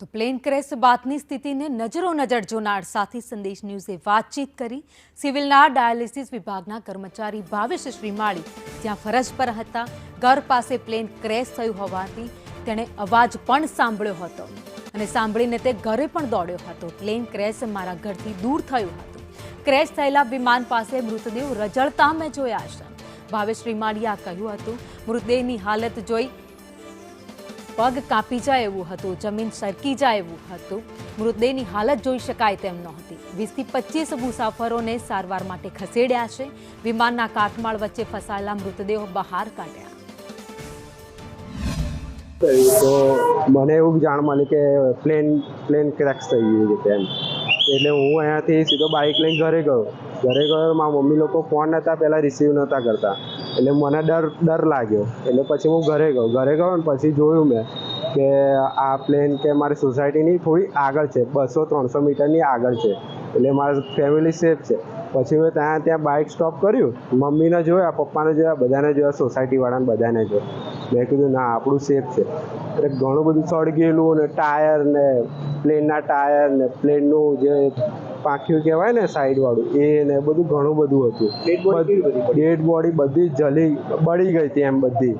તો plane crash બાદની સ્થિતિને નજર જોનાર સાથી સંદેશ ન્યૂઝે વાતચીત કરી સિવિલના ડાયાલિસિસ વિભાગના કર્મચારી ભાવેશ શ્રીમાળી ત્યાં ફરજ પર હતા। ઘર પાસે પ્લેન ક્રેશ થયું હોવાથી તેણે અવાજ પણ સાંભળ્યો હતો અને સાંભળીને તે ઘરે પણ દોડ્યો હતો। પ્લેન ક્રેશ મારા ઘરથી દૂર થયું હતું। ક્રેશ થયેલા વિમાન પાસે મૃતદેહ રજળતા મેં જોયા છે। ભાવેશ શ્રીમાળીએ કહ્યું હતું, મૃતદેહની હાલત જોઈ પગ કાપી જાય એવું હતું, જમીન સરકી જાય એવું હતું। મૃતદેહની હાલત જોઈ શકાય તેમ નહોતી। 20 થી 25 મુસાફરોને સારવાર માટે ખસેડ્યા છે। વિમાનના કાટમાળ વચ્ચે ફસાયેલા મૃતદેહો બહાર કાઢ્યા। તો મને એવું જાણ મળી કે પ્લેન ક્રેશ થઈ ગયું છે તેમ, એટલે હું અહીંયાથી સીધો બાઇક લઈને ઘરે ગયો। મારા મમ્મી લોકો ફોન નહોતા પહેલાં રિસીવ નહોતા કરતા, એટલે મને ડર લાગ્યો। એટલે પછી હું ઘરે ગયો ને પછી જોયું મેં કે આ પ્લેન કે મારી સોસાયટીની થોડી આગળ છે, 200-300 મીટરની આગળ છે, એટલે મારી ફેમિલી સેફ છે। પછી મેં ત્યાં બાઇક સ્ટોપ કર્યું, મમ્મીને જોયા, પપ્પાને જોયા, બધાને જોયા, સોસાયટીવાળાને બધાને જોયા। મેં કીધું ના, આપણું સેફ છે। એટલે ઘણું બધું સળગેલું ને ટાયર ને પ્લેનના ટાયર ને પ્લેનનું જે પાંખ્યું કહેવાય ને સાઈડવાળું, એ ને બધું ઘણું બધું હતું। ડેડ બોડી બધી બળી ગઈ હતી એમ બધી।